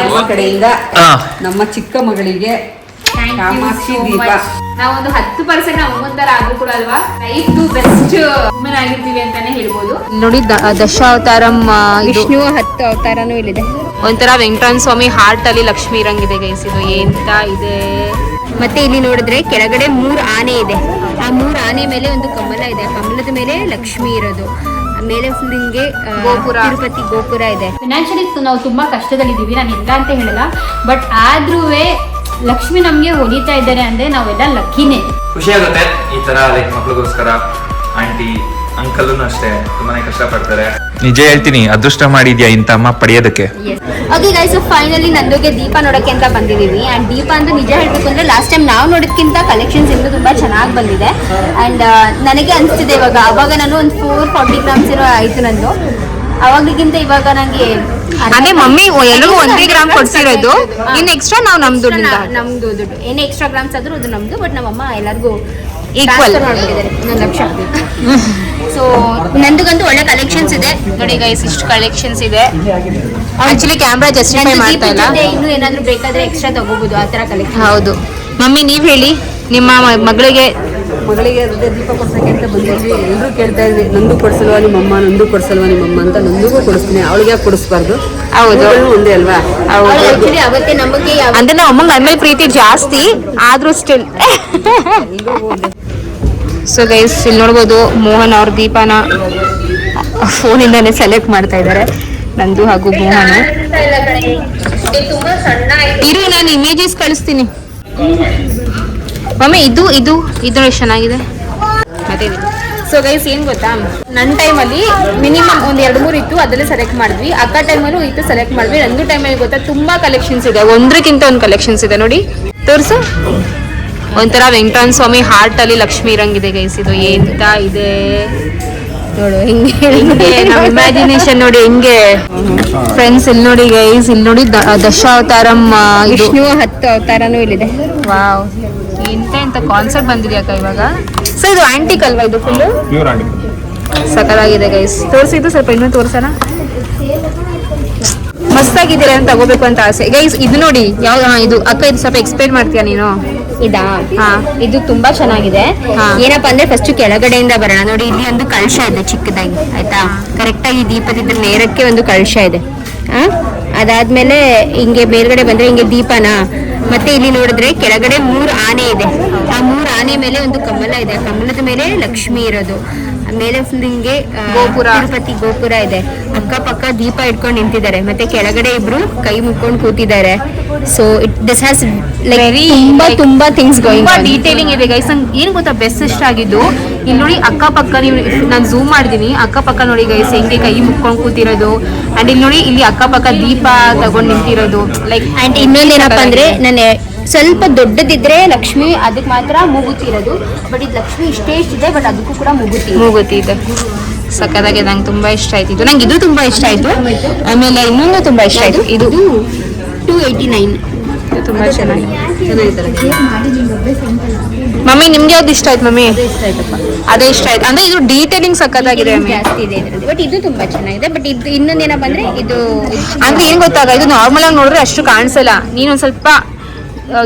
ನಮ್ಮ ಕಡೆಯಿಂದ ನಮ್ಮ ಚಿಕ್ಕ ಮಗಳಿಗೆ ಕಾಮಾಕ್ಷಿ ದೀಪ. ನಾವೊಂದು 10% ಅಮ್ಮಂತರ ಆದ್ರೂ ಕೂಡ ಅಲ್ವಾ ಲೈಫ್ ಬೆಸ್ಟ್ ವುಮೆನ್ ಆಗಿರ್ತೀವಿ ಅಂತಾನೆ ಹೇಳ್ಬೋದು. ನೋಡಿ ದಶಾವತಾರಂ ವಿಷ್ಣು 10 ಅವತಾರನೂ ಇಲ್ಲಿದೆ. ಒಂಥರ ವೆಂಕಟರಮಣ ಸ್ವಾಮಿ ಹಾರ್ಟ್ ಅಲ್ಲಿ ಲಕ್ಷ್ಮಿ ಇರಂಗಿದೆ ಗೈಸ್. ಇದು ಎಂತ ಇದೆ. ಮತ್ತೆ ಇಲ್ಲಿ ನೋಡಿದ್ರೆ ಕೆಳಗಡೆ 3 ಆನೆ ಇದೆ. ಆ 3 ಆನೆ ಮೇಲೆ ಒಂದು ಕಮಲ ಇದೆ. ಕಮಲದ ಮೇಲೆ ಲಕ್ಷ್ಮಿ ಇರೋದು. ಮೇಲೆ ಫುಲ್ ಹಿಂಗೆ ಗೋಪುರ, ತಿರುಪತಿ ಗೋಪುರ ಇದೆ. ಫಿನಾನ್ಷಿಯಲಿ ನಾವು ತುಂಬಾ ಕಷ್ಟದಲ್ಲಿದ್ದೀವಿ, ನಾನು ಇಲ್ಲ ಅಂತ ಹೇಳಲ್ಲ. ಬಟ್ ಆದ್ರೂ ಲಕ್ಷ್ಮಿ ನಮ್ಗೆ ಹೊಲಿತಾ ಇದ್ದಾರೆ ಅಂದ್ರೆ ನಾವೆಲ್ಲ ಲಕ್ಕಿನೇ. ಖುಷಿ ಆಗುತ್ತೆ ಈ ತರ ಲೈಕ್ ಮಕ್ಳಿಗೋಸ್ಕರ. ಆಂಟಿ ಅಂಕಲ್ ಅಷ್ಟೇ ತುಂಬಾನೇ ಕಷ್ಟ ಪಡ್ತಾರೆ. ನಿಜ ಹೇಳ್ತೀನಿ, ಅದೃಷ್ಟ ಮಾಡಿದ್ಯಾ ಇಂತ ಅಮ್ಮ ಪಡೆಯೋದಕ್ಕೆ. ಓಕೆ ಗೈಸ್, ಫೈನಲಿ ನಂದುಗೆ ದೀಪ ನೋಡಕ್ಕೆ ಅಂತ ಬಂದಿದ್ದೀವಿ. ಆ್ಯಂಡ್ ದೀಪ ಅಂದ್ರೆ ನಿಜ ಹೇಳಬೇಕು ಅಂದ್ರೆ ಲಾಸ್ಟ್ ಟೈಮ್ ನಾವು ನೋಡೋದಕ್ಕಿಂತ ಕಲೆಕ್ಷನ್ಸ್ ಇನ್ನೂ ತುಂಬ ಚೆನ್ನಾಗಿ ಬಂದಿದೆ. ಆ್ಯಂಡ್ ನನಗೆ ಅನಿಸ್ತಿದೆ ಅವಾಗ ನಾನು ಒಂದು 440 ಗ್ರಾಮ್ಸ್ ಏನೋ ಆಯಿತು ನಂದು. ಅವಾಗಲಿಗಿಂತ ಇವಾಗ ನನಗೆ ಅದೇ ಮಮ್ಮಿ ಎಲ್ಲರೂ 1 ಗ್ರಾಮ್ ಕೊಡ್ಸಿರೋದು. ಇನ್ನು ಎಕ್ಸ್ಟ್ರಾ ನಾವು ನಮ್ದು ದುಡ್ಡು ಏನೇ ಎಕ್ಸ್ಟ್ರಾ ಗ್ರಾಮ್ಸ್ ಆದ್ರೂ ಅದು ನಮ್ದು. ಬಟ್ ನಮ್ಮಮ್ಮ ಎಲ್ಲರಿಗೂ ಈಕ್ವಲ್ ಮಾಡ್ಬಿಟ್ಟಿದ್ದಾರೆ 1 ಲಕ್ಷ. ಸೊ ನಂದುಗಂತೂ ಒಳ್ಳೆ ಕಲೆಕ್ಷನ್ಸ್ ಇದೆ ನೋಡಿ ಗೈಸ್. ಇಷ್ಟು ಕಲೆಕ್ಷನ್ಸ್ ಇದೆ. ಆಕ್ಚುಲಿ ಕ್ಯಾಮ್ರಾ ಜಸ್ಟಿಫೈ ಮಾಡ್ತಾ ಇಲ್ಲ. ಇನ್ನೂ ಏನಾದ್ರೂ ಬೇಕಾದ್ರೆ ಎಕ್ಸ್ಟ್ರಾ ತಗೋಬಹುದು ಆ ತರ ಕಲೆಕ್ಷನ್. ಹೌದು ಮಮ್ಮಿ, ನೀವ್ ಹೇಳಿ ನಿಮ್ಮ ಮಗಳಿಗೆ ಅದೇ ದೀಪ ಕೊಡ್ಸಕ್ಕೆ ಅಂತ ಬಂದಿದ್ವಿ. ಎಲ್ಲರೂ ಕೇಳ್ತಾ ಇದ್ವಿ, ನಂದು ಕೊಡ್ಸಲ್ವಾ ನಿಮ್ಮಮ್ಮ, ನಂದು ಕೊಡ್ಸಲ್ವಾ ನಿಮ್ಮಮ್ಮ ಅಂತ. ನಂದಿಗೂ ಕೊಡಿಸ್ತೀನಿ, ಅವಳಿಗೆ ಯಾಕೆ ಕೊಡಿಸ್ಬಾರ್ದು? ಹೌದು, ಒಂದೇ ಅಲ್ವಾ. ಆಕ್ಚುಲಿ ಅವತ್ತೇ ನಮಗೆ ಅಂದ್ರೆ ನಮ್ಮ ಅಮ್ಮಂಗೆ ನನ್ನ ಮೇಲೆ ಪ್ರೀತಿ ಜಾಸ್ತಿ ಆದ್ರೂ ಸ್ಟಿಲ್. ಸೊ ಗೈಸ್, ಇಲ್ಲಿ ನೋಡ್ಬೋದು ಮೋಹನ್ ಅವ್ರ ದೀಪನ ಫೋನಿಂದಾನೇ ಸೆಲೆಕ್ಟ್ ಮಾಡ್ತಾ ಇದ್ದಾರೆ, ನಂದು ಹಾಗೂ ಮೋಹನ್. ಇರು, ನಾನು ಇಮೇಜಸ್ ಕಳಿಸ್ತೀನಿ ಮಮ್ಮಿ. ಇದು ಇದು ಇದು ಎಷ್ಟು ಚೆನ್ನಾಗಿದೆ. ಮತ್ತೆ ಸೊ ಗೈಸ್, ಏನ್ ಗೊತ್ತಾ, ನನ್ನ ಟೈಮಲ್ಲಿ ಮಿನಿಮಮ್ ಒಂದು 2-3 ಇತ್ತು, ಅದಲ್ಲೇ ಸೆಲೆಕ್ಟ್ ಮಾಡಿದ್ವಿ. ಅಕ್ಕ ಟೈಮಲ್ಲೂ ಇತ್ತು, ಸೆಲೆಕ್ಟ್ ಮಾಡಿದ್ವಿ. ನಂದು ಟೈಮಲ್ಲಿ ಗೊತ್ತಾ ತುಂಬಾ ಕಲೆಕ್ಷನ್ಸ್ ಇದೆ. ಒಂದ್ರಕ್ಕಿಂತ ಒಂದು ಕಲೆಕ್ಷನ್ಸ್ ಇದೆ ನೋಡಿ, ತೋರ್ಸು. ಒಂಥರ ವೆಂಕಟರಮಣ ಸ್ವಾಮಿ ಹಾರ್ಟ್ ಅಲ್ಲಿ ಲಕ್ಷ್ಮಿ ಇರಂಗಿದೆ ಗೈಸ್. ಇದು ಎಂತ ಇದೆ ನೋಡು, ಹಿಂಗೆ ನಮ್ಮ ಇಮ್ಯಾಜಿನೇಷನ್ ನೋಡಿ ಹೆಂಗೆ. ಫ್ರೆಂಡ್ಸ್ ಇಲ್ಲಿ ನೋಡಿ ಗೈಸ್, ಇಲ್ಲಿ ನೋಡಿ ದಶಾವತಾರಂ ವಿಷ್ಣು 10 ಅವತಾರನೂ ಇಲ್ಲಿದೆ. ವಾವ್, ಎಂತ ಕಾನ್ಸೆಪ್ಟ್ ಬಂದಿದೆ ಅಕ್ಕ ಇವಾಗ. ಸೊ ಇದು ಆಂಟಿಕ್ ಅಲ್ವಾ? ಇದು ಫುಲ್ ಪ್ಯೂರ್ ಆಂಟಿಕ್ ಸಕಲಾಗಿದೆ ಗೈಸ್. ತೋರಿಸಿದ್ದು ಸ್ವಲ್ಪ ಇನ್ನೂ ತೋರ್ಸೋಣ. ಮಸ್ತಾಗಿದ್ದೀರಾ ಅಂತ ತಗೋಬೇಕು ಅಂತ ಆಸೆ ಗೈಸ್. ಇದು ನೋಡಿ ಯಾವ್ದು ಇದು ಅಕ್ಕ, ಇದು ಸ್ವಲ್ಪ ಎಕ್ಸ್ಪ್ಲೇನ್ ಮಾಡ್ತೀಯಾ ನೀನು? ಇದಾ? ಇದು ತುಂಬಾ ಚೆನ್ನಾಗಿದೆ. ಏನಪ್ಪಾ ಅಂದ್ರೆ ಫಸ್ಟ್ ಕೆಳಗಡೆಯಿಂದ ಬರೋಣ. ನೋಡಿ, ಇಲ್ಲಿ ಒಂದು ಕಳಶ ಇದೆ ಚಿಕ್ಕದಾಗಿ, ಆಯ್ತಾ? ಕರೆಕ್ಟ್ ಆಗಿ ದೀಪದಿಂದ ನೇರಕ್ಕೆ ಒಂದು ಕಳಶ ಇದೆ. ಅದಾದ್ಮೇಲೆ ಹಿಂಗೆ ಮೇಲ್ಗಡೆ ಬಂದ್ರೆ ಹಿಂಗೆ ದೀಪನ. ಮತ್ತೆ ಇಲ್ಲಿ ನೋಡಿದ್ರೆ ಕೆಳಗಡೆ 3 ಆನೆ ಇದೆ. ಆ 3 ಆನೆ ಮೇಲೆ ಒಂದು ಕಮಲ ಇದೆ. ಆ ಕಮಲದ ಮೇಲೆ ಲಕ್ಷ್ಮಿ ಇರೋದು. ಮೇಲೆ ಫುಲ್ ಹಿಂಗೆ ಗೋಪುರ, ತಿರುಪತಿ ಗೋಪುರ ಇದೆ. ಅಕ್ಕಪಕ್ಕ ದೀಪ ಇಟ್ಕೊಂಡು ನಿಂತಿದ್ದಾರೆ. ಮತ್ತೆ ಕೆಳಗಡೆ ಇಬ್ರು ಕೈ ಮುಕ್ಕೊಂಡು ಕೂತಿದ್ದಾರೆ. ಸೊ ದಿಸ್ ಹ್ಯಾಸ್ ಲೈಕ್ ತುಂಬಾ ಥಿಂಗ್ಸ್ ಗೋಯಿಂಗ್. ಡೀಟೇಲಿಂಗ್ ಇದೆ ಗೈಸ್. ನಂಗೆ ಏನ್ ಗೊತ್ತಾ ಬೆಸ್ಟ್ ಇಷ್ಟ ಆಗಿದ್ದು, ಇಲ್ಲಿ ನೋಡಿ ಅಕ್ಕಪಕ್ಕ, ನೀವು ನಾನು ಝೂಮ್ ಮಾಡಿದೀನಿ, ಅಕ್ಕಪಕ್ಕ ನೋಡಿ ಗೈಸ್ ಹೆಂಗೆ ಕೈ ಮುಕ್ಕೊಂಡು ಕೂತಿರೋದು. ಅಂಡ್ ಇಲ್ಲಿ ನೋಡಿ, ಇಲ್ಲಿ ಅಕ್ಕಪಕ್ಕ ದೀಪ ತಗೊಂಡು ನಿಂತಿರೋದು. ಲೈಕ್ ಅಂಡ್ ಇನ್ನೊಂದೇನಪ್ಪ ಅಂದ್ರೆ, ನಾನು ಸ್ವಲ್ಪ ದೊಡ್ಡದಿದ್ರೆ ಲಕ್ಷ್ಮಿ ಅದಕ್ಕೆ ಮಾತ್ರ ಮೂಗುತ್ತಿರೋದು. ಬಟ್ ಇದು ಲಕ್ಷ್ಮಿ ಇಷ್ಟೇ ಬಟ್ ಅದಕ್ಕೂ ಕೂಡ ಮೂಗುತಿ ಇದೆ. ಸಕ್ಕತ್ತಾಗಿದೆ, ನಂಗೆ ತುಂಬಾ ಇಷ್ಟ ಆಯ್ತು ಇದು. ನಂಗೆ ಇದು ತುಂಬಾ ಇಷ್ಟ ಆಯ್ತು. ಆಮೇಲೆ ಇನ್ನೊಂದು ತುಂಬಾ ಇಷ್ಟ ಆಯ್ತು, ಇದು 289. ತುಂಬಾ ಚೆನ್ನಾಗಿದೆ. ಮಮ್ಮಿ, ನಿಮ್ಗೆ ಯಾವ್ದು ಇಷ್ಟ ಆಯ್ತು ಮಮ್ಮಿ? ಅದೇ ಇಷ್ಟ ಆಯ್ತು. ಅಂದ್ರೆ ಇದು ಡೀಟೇಲಿಂಗ್ ಸಕ್ಕತ್ತಾಗಿದೆ ಜಾಸ್ತಿ ಇದೆ ಇದರಲ್ಲಿ. ಬಟ್ ಇದು ತುಂಬಾ ಚೆನ್ನಾಗಿದೆ. ಬಟ್ ಇದು ಇನ್ನೊಂದೇನಪ್ಪ ಅಂದ್ರೆ, ಇದು ಅಂದ್ರೆ ಏನ್ ಗೊತ್ತಾಗ, ಇದು ನಾರ್ಮಲ್ ಆಗಿ ನೋಡಿದ್ರೆ ಅಷ್ಟು ಕಾಣಿಸಲ್ಲ. ನೀನೊಂದ್ ಸ್ವಲ್ಪ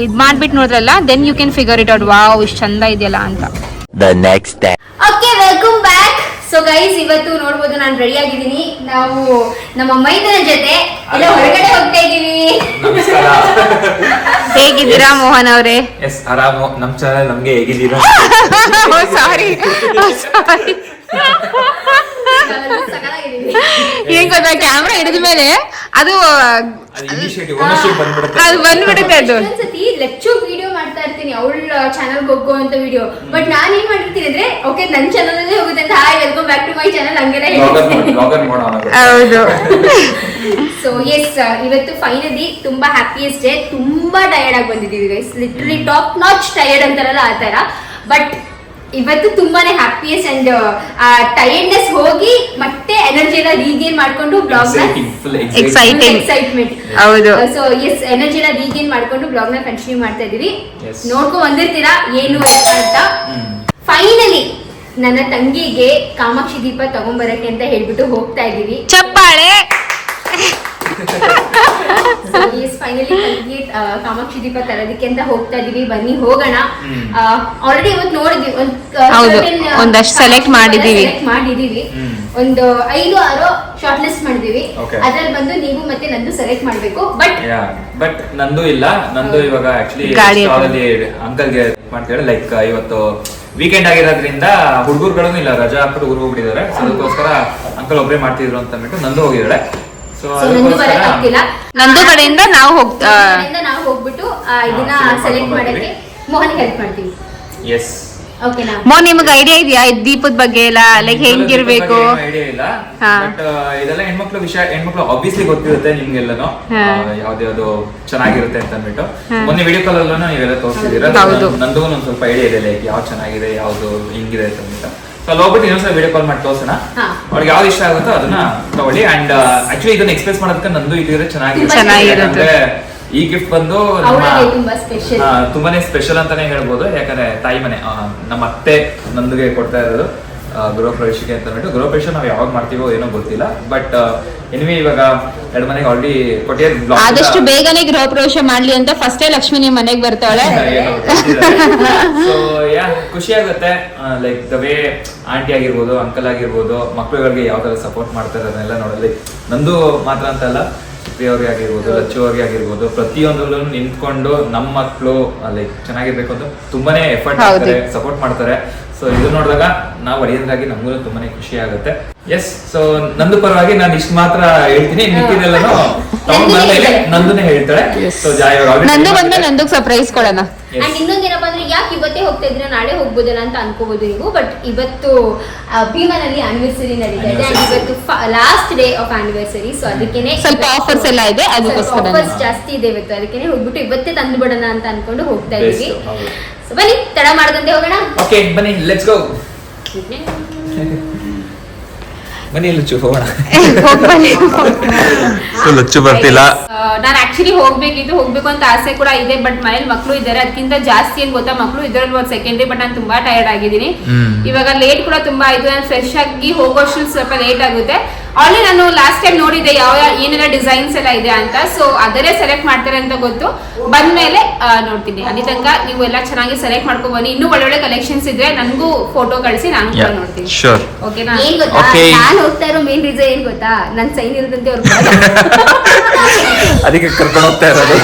ಇದ್ ಮಾಡ್ಬಿಟ್ಟು ನೋಡಿದ್ರಲ್ಲ, then you can figure it out. Wow, ಇಷ್ಟು ಚಂದ ಇದೆಯಲ್ಲ ಅಂತ. Okay, welcome back. So guys, ಇವತ್ತು ನೋಡ್ಬೋದು ನಾನು ರೆಡಿ ಆಗಿದ್ದೀನಿ. ನಾವು ನಮ್ಮ ಮೈದನ ಜೊತೆ ಎಲ್ಲ ಹೊರಗಡೆ ಹೋಗ್ತಾ ಇದೀವಿ. ಹೇಗಿದ್ದೀರಾ ಮೋಹನ್ ಅವರೇ? ಎಸ್, ಆರಾಮು. ನಮ್ ಚಾನಲ್ ನಮ್ಗೆ ಹೇಗಿದ್ದೀರಾ? ಸಾರಿ ಏನ್ ಗೊತ್ತಾ, ಕ್ಯಾಮ್ರಾ ಹಿಡಿದ ಮೇಲೆ ಅದು ಬಂದ್ಬಿಡುತ್ತೆ. ಅದು ಒಂದ್ಸತಿ ಲೆಚ್ಚು ವಿಡಿಯೋ ಮಾಡ್ತಾ ಇರ್ತೀನಿ ಅವಳ ಚಾನಲ್ ಹೋಗೋ ಅಂತ ವಿಡಿಯೋ. ಬಟ್ ನಾನ್ ಏನ್ ಮಾಡಿರ್ತೀನಿ ಅಂದ್ರೆ, ಓಕೆ ನನ್ನ ಚಾನಲ್ ಅಲ್ಲೇ ಹೋಗುತ್ತೆ ಅಂತ, hi welcome back to my channel ಹಂಗೇನೆ. ಹೌದು. ಸೊ ಎಸ್, ಇವತ್ತು ಫೈನಲಿ ತುಂಬಾ ಹ್ಯಾಪಿಯೆಸ್ಟ್ ಡೇ. ತುಂಬಾ ಟಯರ್ಡ್ ಆಗಿ ಬಂದಿದ್ದೀವಿ guys, literally top notch tired ಅಂತಾರಲ್ಲ ಆ ತರ. ಬಟ್ ಇವತ್ತು ತುಂಬಾನೇ ಹ್ಯಾಪಿಯೆಸ್ಟ್ ಅಂಡ್ ಟೈರ್ಡ್ನೆಸ್ ಹೋಗಿ ಮತ್ತೆ ಎನರ್ಜಿ ಎಲ್ಲ ರೀಗೇನ್ ಮಾಡ್ಕೊಂಡು ಬ್ಲಾಗ್ ಎಕ್ಸೈಟ್ಮೆಂಟ್. ಹೌದು. ಸೊ ಎಸ್, ಎನರ್ಜಿ ಎಲ್ಲ ರೀಗೇನ್ ಮಾಡ್ಕೊಂಡು ಬ್ಲಾಗ್ ನ ಕಂಟಿನ್ಯೂ ಮಾಡ್ತಾ ಇದೀವಿ. ನೋಡ್ಕೊಂಡ್ ಬಂದಿರ್ತೀರಾ ಏನು ಅಂತ. ಫೈನಲಿ ನನ್ನ ತಂಗಿಗೆ ಕಾಮಾಕ್ಷಿ ದೀಪ ತಗೊಂಡ್ಬರಕ್ಕೆ ಅಂತ ಹೇಳ್ಬಿಟ್ಟು ಹೋಗ್ತಾ ಇದೀವಿ. ಚಪ್ಪಾಳೆ. ಫೈನಲಿ ಕಾಮಾಕ್ಷಿ ದೀಪ ತರೋದಕ್ಕೆ ಅಂತ ಹೋಗ್ತಾ ಇದೀವಿ. ಬನ್ನಿ ಹೋಗೋಣ. ಆಲ್ರೆಡಿ ಇವತ್ತು ನೋಡಿದ್ವಿ, ಒಂದಷ್ಟು ಸೆಲೆಕ್ಟ್ ಮಾಡಿದೀವಿ. ಒಂದು 5-6 ಶಾರ್ಟ್ ಲಿಸ್ಟ್ ಮಾಡಿದೀವಿ. ಅದ್ರಲ್ಲಿ ಬಂದು ನೀವು ಮತ್ತೆ ನಂದು ಸೆಲೆಕ್ಟ್ ಮಾಡ್ಬೇಕು. ಬಟ್ ನಂದು ಇಲ್ಲ, ನಂದು ಇವಾಗ ಆಕ್ಚುಲಿ ಅಂಕಲ್ಗೆ ಮಾಡ್ತೇವೆ. ಲೈಕ್ ಇವತ್ತು ವೀಕೆಂಡ್ ಆಗಿರೋದ್ರಿಂದ ಹುಡುಗರುಗಳೂ ಇಲ್ಲ, ರಜಾ ಹಾಕ್ಬಿಟ್ಟು ಊರಿಗೆ ಹೋಗ್ಬಿಟ್ಟಿದ್ದಾರೆ. ಸೊ ಅದಕ್ಕೋಸ್ಕರ ಅಂಕಲ್ ಒಬ್ಬರೇ ಮಾಡ್ತಿದ್ರು ಅಂತ ಅಂದ್ಬಿಟ್ಟು ನಂದು ಹೋಗಿದ್ದಾಳೆ. ಸೊ ನಂದು ಕಡೆಯಿಂದ ನಾವು ಹೋಗ್ಬಿಟ್ಟು ಇದನ್ನ ಸೆಲೆಕ್ಟ್ ಮಾಡಕ್ಕೆ ಮೋಹನ್ ಹೆಲ್ಪ್ ಮಾಡ್ತೀವಿ. ಎಸ್ ನಿಮ್ಗೆ ಐಡಿಯಾ ಇದೆಯಾ ದೀಪದ ಬಗ್ಗೆ ಎಲ್ಲ, ಲೈಕ್ ಹೆಂಗಿರ್ಬೇಕು? ಐಡಿಯಾ ಇಲ್ಲ, ಬಟ್ ಇದೆಲ್ಲ ಹೆಣ್ಮಕ್ಳು ವಿಷಯ. ಹೆಣ್ಮಕ್ಳು ಆಬ್ವಿಯಸ್ಲಿ ಗೊತ್ತಿರುತ್ತೆ ನಿಮ್ಗೆಲ್ಲನೂ ಯಾವ್ದು ಚೆನ್ನಾಗಿರುತ್ತೆ ಅಂತ ಅಂದ್ಬಿಟ್ಟು. ಮೊನ್ನೆ ವಿಡಿಯೋ ಕಾಲ್ ಅಲ್ಲೂ ನೀವೆಲ್ಲ ತೋರಿಸಿದೀರ. ನಂದು ಒಂದ್ ಸ್ವಲ್ಪ ಐಡಿಯಾ ಇದೆ, ಲೈಕ್ ಯಾವ್ದು ಚೆನ್ನಾಗಿದೆ, ಯಾವ್ದು ಹಿಂಗಿದೆ ಅಂತ ಅಂದ್ಬಿಟ್ಟು. ಸೊ ಅಲ್ಲಿ ಹೋಗ್ಬಿಟ್ಟು ಇನ್ನೊಂದ್ಸಲ ವಿಡಿಯೋ ಕಾಲ್ ಮಾಡಿ ತೋರ್ಸೋಣ. ಅವ್ರಿಗೆ ಯಾವ್ದು ಇಷ್ಟ ಆಗುತ್ತೋ ಅದನ್ನ ತಗೊಳ್ಳಿ. ಅಂಡ್ ಆಕ್ಚುಲಿ ಇದನ್ನ ಎಕ್ಸ್ಪ್ರೆಸ್ ಮಾಡೋದಕ್ಕೆ ನಂದು ಇದ್ರೆ ಚೆನ್ನಾಗಿರುತ್ತೆ. ಈ ಗಿಫ್ಟ್ ಬಂದು ತುಂಬಾನೇ ಸ್ಪೆಷಲ್ ಅಂತಾನೆ ಹೇಳ್ಬೋದು. ಯಾಕಂದ್ರೆ ತಾಯಿ ಮನೆ, ನಮ್ಮ ಅತ್ತೆ ನಂದುಗೆ ಕೊಡ್ತಾ ಇರೋದು ಗೃಹ ಪ್ರವೇಶಕ್ಕೆ ಅಂತ ಅಂದ್ಬಿಟ್ಟು. ಗೃಹ ಪ್ರವೇಶ ನಾವು ಯಾವಾಗ ಮಾಡ್ತೀವೋ ಏನೋ ಗೊತ್ತಿಲ್ಲ, ಬಟ್ ಎನಿವೆ ಇವಾಗ ಎರಡು ಮನೆಗೆ ಆಲ್ರೆಡಿ ಕೊಟ್ಟಿರೋ. ಆದಷ್ಟು ಬೇಗನೆ ಗೃಹ ಪ್ರವೇಶ ಮಾಡ್ಲಿ ಅಂತ ಫಸ್ಟೇ ಲಕ್ಷ್ಮಿ ನಿಮ್ ಮನೆಗೆ ಬರ್ತಾಳೆ. ಸೊ ಯಾ ಖುಷಿ ಆಗುತ್ತೆ. ಲೈಕ್ ದ ವೇ ಆಂಟಿ ಆಗಿರ್ಬೋದು, ಅಂಕಲ್ ಆಗಿರ್ಬೋದು, ಮಕ್ಕಳುಗಳಿಗೆ ಯಾವ ತರ ಸಪೋರ್ಟ್ ಮಾಡ್ತಾರೆ ಅದನ್ನೆಲ್ಲ ನೋಡಲಿ. ನಂದು ಮಾತ್ರ ಅಂತ ಅಲ್ಲ, ಅವ್ರಿಗೆ ಆಗಿರ್ಬೋದು, ಲಚ್ಚು ಅವ್ರಿಗೆ ಆಗಿರ್ಬೋದು, ಪ್ರತಿಯೊಂದರಲ್ಲೂ ನಿಂತ್ಕೊಂಡು ನಮ್ಮ ಮಕ್ಕಳು ಲೈಕ್ ಚೆನ್ನಾಗಿರ್ಬೇಕು ಅಂತ ತುಂಬಾನೇ ಎಫರ್ಟ್ ಮಾಡ್ತಾರೆ, ಸಪೋರ್ಟ್ ಮಾಡ್ತಾರೆ. ಸೊ ಇದು ನೋಡಿದಾಗ ನಾವು ಒಡೆಯದಾಗಿ ನಮಗೂ ತುಂಬಾನೇ ಖುಷಿ ಆಗುತ್ತೆ. ಎಸ್, ಸೊ ನಂದು ಪರವಾಗಿ ನಾನು ಇಷ್ಟು ಮಾತ್ರ ಹೇಳ್ತೀನಿ, ಮಿಕ್ಕಿದೆಲ್ಲನೂ ನಂದುನೇ ಹೇಳ್ತಾಳೆ. ಸೊ ಜಾಯ್ ನಂದು ಸರ್ಪ್ರೈಸ್ ಕೊಡೋಣ. ಅಂಡ್ ಇನ್ನೊಂದೇನಪ್ಪ ಅಂದ್ರೆ, ಯಾಕೆ ಇವತ್ತೇ ಹೋಗ್ತಾ ಇದ್ರೆ ನಾಳೆ ಹೋಗ್ಬೋದಲ್ಲ ಅಂತ ಅನ್ಕೋಬಹುದು ನೀವು. ಬಟ್ ಇವತ್ತು ಭೀಮನಲ್ಲಿ ಆನಿವರ್ಸರಿ ನಡೀತಾ ಇದೆ. ಅಂಡ್ ಇವತ್ತು last day of anniversary. So ಅದಕ್ಕೇನೆ ಸ್ವಲ್ಪ ಆಫರ್ಸ್ ಎಲ್ಲ ಇದೆ, ಆಫರ್ಸ್ ಜಾಸ್ತಿ ಇದೆ ಇವತ್ತು. ಅದಕ್ಕೇನೆ ಹೋಗ್ಬಿಟ್ಟು ಇವತ್ತೇ ತಂದು ಬಿಡೋಣ ಅಂತ ಅನ್ಕೊಂಡು ಹೋಗ್ತಾ ಇದೀವಿ. ಸೊ ಬನ್ನಿ, ತಡ ಮಾಡದಂತೆ ಹೋಗೋಣ. ಓಕೆ ಬನ್ನಿ, ಲೆಟ್ಸ್ ಗೋ. ಬನ್ನಿ ಲಚ್ಚು ಹೋಗೋಣ. ಲಚ್ಚು ಬರ್ತಿಲ್ಲ. ನಾನು ಆಕ್ಚುಲಿ ಹೋಗ್ಬೇಕು ಅಂತ ಆಸೆ ಕೂಡ ಇದೆ, ಬಟ್ ಮನೇಲಿ ಮಕ್ಳು ಇದ್ದಾರೆ. ಅದಕ್ಕಿಂತ ಜಾಸ್ತಿ ಏನ್ ಗೊತ್ತಾ, ಮಕ್ಳು ಇದ್ರಲ್ಲಿ ಒಂದು ಸೆಕೆಂಡ್ರಿ. ಬಟ್ ನಾನು ತುಂಬಾ ಟಯರ್ಡ್ ಆಗಿದ್ದೀನಿ. ಇವಾಗ ಲೇಟ್ ಕೂಡ ತುಂಬಾ ಆಯ್ತು. ನಾನು ಫ್ರೆಶ್ ಆಗಿ ಹೋಗೋಷ್ಟು ಸ್ವಲ್ಪ ಲೇಟ್ ಆಗುತ್ತೆ. ಆಲ್ರೆಡಿ ನಾನು ಲಾಸ್ಟ್ ಟೈಮ್ ನೋಡಿದ್ದೆ ಏನೆಲ್ಲ ಡಿಸೈನ್ಸ್ ಎಲ್ಲ ಇದೆ ಅಂತ. ಸೊ ಅದನ್ನೇ ಸೆಲೆಕ್ಟ್ ಮಾಡ್ತಾರೆ ಅಂತ ಗೊತ್ತು. ಬಂದ್ಮೇಲೆ ನೋಡ್ತೀನಿ. ಅಲ್ಲಿ ತನಕ ನೀವು ಎಲ್ಲ ಚೆನ್ನಾಗಿ ಸೆಲೆಕ್ಟ್ ಮಾಡ್ಕೊಂಡ್ ಬನ್ನಿ. ಇನ್ನೂ ಒಳ್ಳೊಳ್ಳೆ ಕಲೆಕ್ಷನ್ಸ್ ಇದ್ರೆ ನನಗೂ ಫೋಟೋ ಕಳಿಸಿ, ನಾನು ಕೂಡ ನೋಡ್ತೀನಿ. ಓಕೆನಾ? ಏನ್ ಗೊತ್ತಾ, ನಾನು ಹೋಗ್ತಾ ಇರೋ ಮೇನ್ ರೀಸನ್ ಏನ್ ಗೊತ್ತಾ, ನನ್ ಸೈನ್ ಇರುದಂತೆ ಅವ್ರು ಅದಕ್ಕೆ ಕರ್ಕೊಂಡು ಹೋಗ್ತಾ ಇರೋದು.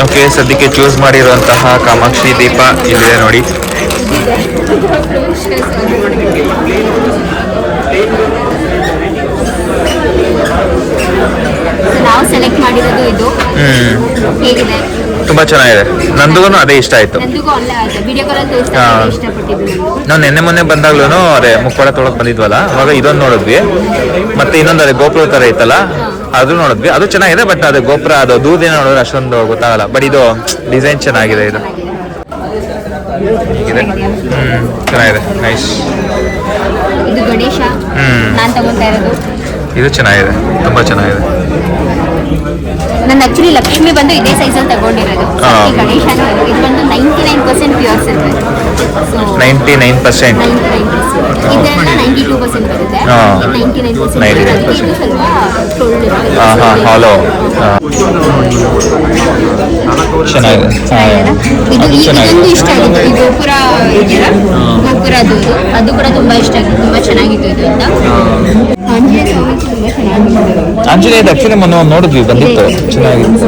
ಓಕೆ, ಸದ್ಯಕ್ಕೆ ಚೂಸ್ ಮಾಡಿರುವಂತಹ ಕಾಮಾಕ್ಷಿ ದೀಪ ಇಲ್ಲಿದೆ ನೋಡಿ. ನಾವು ಸೆಲೆಕ್ಟ್ ಮಾಡಿರೋದು ಇದು. ಹೇಗಿದೆ? ತುಂಬಾ ಚೆನ್ನಾಗಿದೆ. ನಂದುಗೂ ಅದೇ ಇಷ್ಟ ಆಯ್ತು. ನಾವು ಮೊನ್ನೆ ಬಂದಾಗ್ಲೂ ಅದೇ ಮುಕ್ಕೊಳ ತೊಳಕ್ ಬಂದಿದ್ವಲ್ಲ, ಅವಾಗ ಇದೊಂದು ನೋಡಿದ್ವಿ. ಮತ್ತೆ ಇನ್ನೊಂದು ಅದೇ ಗೋಪುರ ತರ ಐತಲ್ಲ, ಅದು ನೋಡಿದ್ವಿ. ಅದು ಚೆನ್ನಾಗಿದೆ. ಬಟ್ ಅದು ಗೋಪುರ, ಅದು ದೂರದಿಂದ ನೋಡಿದ್ರೆ ಅಷ್ಟೊಂದು ಗೊತ್ತಾಗಲ್ಲ. ಬಟ್ ಇದು ಡಿಸೈನ್ ಚೆನ್ನಾಗಿದೆ. ಇದು ಚೆನ್ನಾಗಿದೆ, ನೈಸ್. ಇದು ಗಣೇಶ ನಾನು ತಗೋತಾ ಇರೋದು. ಇದು ಚೆನ್ನಾಗಿದೆ, ತುಂಬಾ ಚೆನ್ನಾಗಿದೆ. ನಾನು ಆಕ್ಚುಲಿ ಲಕ್ಷ್ಮಿ ಬಂದು ಇದೇ ಸೈಜ್ ಅಲ್ಲಿ ತಗೊಂಡಿರೋದು. ಗಣೇಶ ಇದು ಬಂದು 99% ಪ್ಯೂರ್ ಸಿಲ್ವರ್. 99%. ಇದೆಲ್ಲ 92% ಬರುತ್ತೆ. 99% ಇದು ಸ್ವಲ್ಪ ಹಾಲೋ ಚೆನ್ನಾಗಿದೆ. ಇದೊಂದು ಇಷ್ಟ ಆಗಿತ್ತು. ಈ ಗೋಪುರ ಇದೆಯಲ್ಲ, ಗೋಪುರ ಅದು ಕೂಡ ತುಂಬಾ ಇಷ್ಟ ಆಗಿತ್ತು. ತುಂಬಾ ಚೆನ್ನಾಗಿತ್ತು ಇದು ಅಂತ. ಆಂಜನೇಯ ಸ್ವಾಮಿ ತುಂಬಾ ಚೆನ್ನಾಗಿತ್ತು. ಆಂಜನೇಯ ಆಕ್ಚುಲಿ ಮೊನ್ನೆ ನೋಡಿದ್ವಿ, ಬಂದಿತ್ತು, ಚೆನ್ನಾಗಿತ್ತು.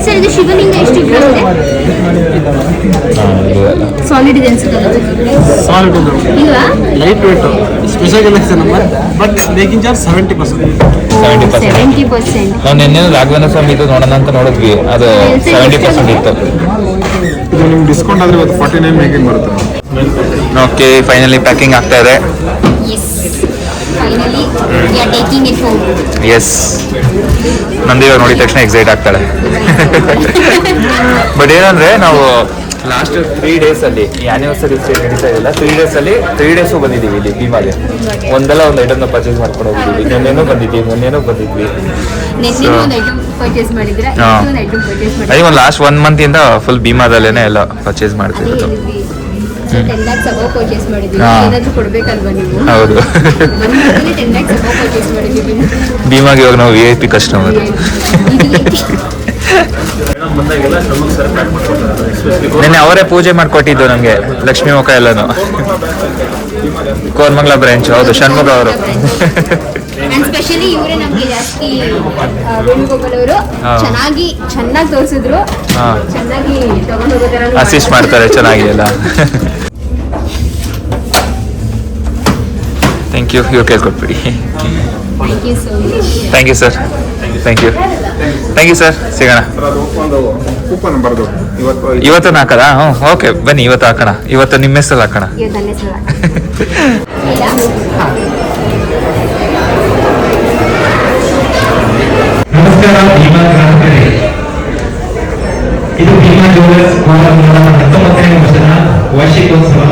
ಸರ್ ಇದು ಶಿವಲಿಂಗ ಎಷ್ಟು ಬರುತ್ತೆ? ಸಾಲಿಡ್ ಇದೆ ಅನ್ಸುತ್ತಲ್ಲ. ಸಾಲಿಡ್ ಇಲ್ವಾ? Light weight special collection number, but making charge 70%. ನಾವು ನಿನ್ನೆ ರಾಘವೇಂದ್ರ ಸ್ವಾಮಿ ಇದು ನೋಡೋಣ ಅಂತ ನೋಡಿದ್ವಿ, ಅದು 70% ಇತ್ತು. ಇದು ನಿಮ್ಗೆ ಡಿಸ್ಕೌಂಟ್ ಆದ್ರೆ ಇವತ್ತು 49 ಮೇಕಿಂಗ್ ಬರುತ್ತೆ. ಓಕೆ, ಫೈನಲಿ ಪ್ಯಾಕಿಂಗ್ ಆಗ್ತಾ ಇದೆ. ಎಸ್, ನಂದು ಇವಾಗ ನೋಡಿದ ತಕ್ಷಣ ಎಕ್ಸೈಟ್ ಆಗ್ತಾಳೆ. ಬಟ್ ಏನಂದ್ರೆ, ನಾವು ಲಾಸ್ಟ್ 3 days ಅಲ್ಲಿ ಈ ಆನಿವರ್ಸರಿ ನಡೀತಾ ಇದೆಯಲ್ಲ, 3 days ಅಲ್ಲಿ 3 days ಬಂದಿದ್ದೀವಿ ಇಲ್ಲಿ ಭೀಮಾಗೆ. ಒಂದು ಐಟಮ್ನ ಪರ್ಚೇಸ್ ಮಾಡ್ಕೊಂಡು ಹೋಗಿದ್ದೀವಿ. ಮೊನ್ನೆನೂ ಬಂದಿದ್ವಿ. ಅದೇ ಒಂದು ಲಾಸ್ಟ್ 1 month ಇಂದ ಫುಲ್ ಭೀಮಾದಲ್ಲೇನೆ ಎಲ್ಲ ಪರ್ಚೇಸ್ ಮಾಡ್ತಿರೋದು. 10 lakhs above purchase ಮಾಡಿದ್ದೀವಿ. ಹಾ. ಏನಾದ್ರೂ ಕೊಡ್ಬೇಕಲ್ವಾ ನೀವು? ಹೌದು ಮನೆಯಲ್ಲಿ 10 lakhs above purchase ಮಾಡಿದ್ದೀವಿ. ಭೀಮಾಗೆ ಇವಾಗ ನಾವು VIP ಕಸ್ಟಮರ್. ಬಂದಾಗೆಲ್ಲ ನಮಗೆ ಸರ್ ಪ್ಯಾಕ್ ಮಾಡ್ಕೊಡ್ತಾರೆ ಎಸ್ಪೆಷಲಿ ನಿನ್ನೆ ಅವರೇ ಪೂಜೆ ಮಾಡ್ಕೊಟ್ಟಿದ್ದು ನಮಗೆ ಲಕ್ಷ್ಮೀ ಮುಖ ಎಲ್ಲಾನು. ಕೋರ್ಮಂಗ್ಲ ಬ್ರಾಂಚ್. ಹೌದು, ಷಣ್ಮುಖ ಅವರು. ಅಂಡ್ ಸ್ಪೆಷಲಿ ಇವರೇ ನಮ್ಗೆ ಜಾಸ್ತಿ ವೇಣುಗೋಪಾಲ್ ಅವರು ಹಾ. ಚೆನ್ನಾಗಿ ತೋರಿಸಿದ್ರು. ಹಾ. ಚೆನ್ನಾಗಿ ತಗೊಂಡು ಹೋಗೋ ತರ ಅಸಿಸ್ಟ್ ಮಾಡ್ತಾರೆ ಚೆನ್ನಾಗಿ ಎಲ್ಲ. Thank you. ಇವ್ರು ಕೇಳ್ಕೊಟ್ಬಿಡಿ. Thank you so much. Thank you sir. Thank you. Thank you sir. ಸಿಗೋಣ. ಒಂದು ಕೂಪನ್ ಬರ್ದು ಇವತ್ತು ಹಾಕದಾ? ಹ್ಞೂ, ಓಕೆ, ಬನ್ನಿ ಇವತ್ತು ಹಾಕೋಣ. ಇವತ್ತು ನಿಮ್ಮ ಹೆಸರಲ್ಲಿ ಹಾಕೋಣ. ಇವತ್ತು ನನ್ನ ಹೆಸರು ನಮಸ್ಕಾರ ಭೀಮಾ ಗ್ರಾಹಕರೇ, ಇದು ಭೀಮಾ ಜ್ಯುವೆಲರ್ಸ್ ಕೋಲಾರದ 19ನೇ ವರ್ಷದ ವಾರ್ಷಿಕೋತ್ಸವ.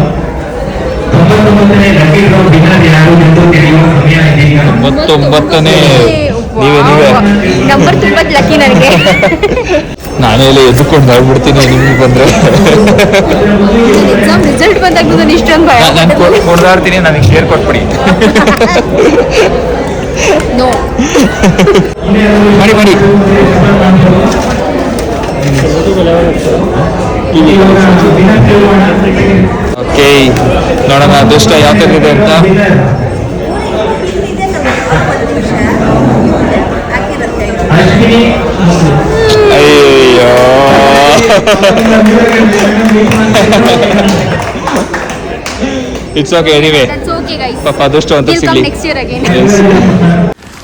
99ನೇ ಲಕ್ಕಿ ಡ್ರಾ ವಿನ್ನರ್ ಯಾರು ಎಂದು ತಿಳಿಯುವ ಸಮಯ ಇದೀಗ. 99ನೇ ನೀವೇ ನಂಬರ್ ತುಂಬಾ ಲಕ್ಕಿ ನನಗೆ. ನಾನೇ ಎಲ್ಲ ಎದ್ದುಕೊಂಡು ಮಾಡ್ಬಿಡ್ತೀನಿ ನಿಮ್ಗೆ ಬಂದ್ರೆ. ಎಕ್ಸಾಮ್ ರಿಸಲ್ಟ್ ಬಂದಾಗ ನಾನು ಇಷ್ಟೊಂದು ಭಯ. ನಾನು ಕೊಡ್ದಾಡ್ತೀನಿ, ನನಗೆ ಶೇರ್ ಕೊಟ್ಬಿಡಿ. ನೋ ಮಾಡಿ. ಓಕೆ, ನೋಡೋಣ ಅದೃಷ್ಟ ಯಾವ ಥರ ಇದೆ ಅಂತ. ಅಶ್ವಿನಿ ಅಯ್ಯೋ, it's okay. Anyway, that's okay guys. ಪಾಪ ಅದೃಷ್ಟ ಅಂತ ಸಿಗ್ಲಿ. Next year again.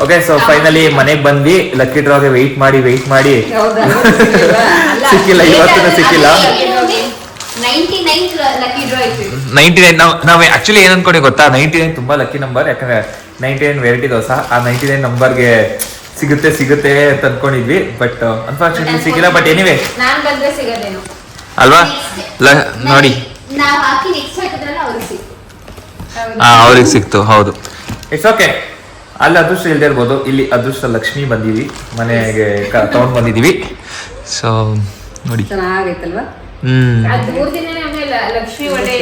Okay, so finally ಮನೆಗೆ ಬಂದ್ವಿ. ಲಕ್ಕಿ ಡ್ರಾಗೆ ವೆಯ್ಟ್ ಮಾಡಿ ಸಿಕ್ಕಿಲ್ಲ. ಇವತ್ತು ಸಿಕ್ಕಿಲ್ಲ. 99 ಲಕ್ಕಿ ಡ್ರಾ ಇತ್ತು. 99 ನಾವು ಆಕ್ಚುಲಿ ಏನ್ ಅನ್ಕೊಂಡಿ ಗೊತ್ತಾ, 99 ತುಂಬಾ ಲಕ್ಕಿ ನಂಬರ್. ಯಾಕಂದ್ರೆ 99 ವೆರೈಟಿ ದೋಸೆ, ಆ 99 ನಂಬರ್ಗೆ ಸಿಗುತ್ತೆ ಅಂತ ಅನ್ಕೊಂಡಿದ್ವಿ. ಬಟ್ ಅನ್ಫಾರ್ಚುನೇಟ್ಲಿ ಸಿಕ್ಕಿಲ್ಲ. ಬಟ್ ಎನಿವೇ, ನಾನು ಬಂದ್ರೆ ಸಿಗೋದೇನೋ ಅಲ್ವಾ? ನೋಡಿ, ನಾವು ಹಾಕಿ ನೆಕ್ಸ್ಟ್ ಹಾಕಿದ್ರಲ್ಲ ಅವ್ರಿಗೆ ಸಿಕ್ತು. ಅವ್ರಿಗೆ ಸಿಕ್ತು. ಹೌದು, ಇಟ್ಸ್ ಓಕೆ. ಅಲ್ಲಿ ಅದೃಷ್ಟ ಇಲ್ಲದೆ ಇರ್ಬೋದು, ಇಲ್ಲಿ ಅದೃಷ್ಟ ಲಕ್ಷ್ಮಿ ಬಂದೀವಿ, ಮನೆಗೆ ತಗೊಂಡ್ ಬಂದಿದೀವಿ. ಸೊ ನೋಡಿ, ಚೆನ್ನಾಗೈತಲ್ವಾ? ಅದ್ 3 ದಿನನೇ ಆಮೇಲೆ ಲಕ್ಷ್ಮಿ ಒಳ್ಳೆ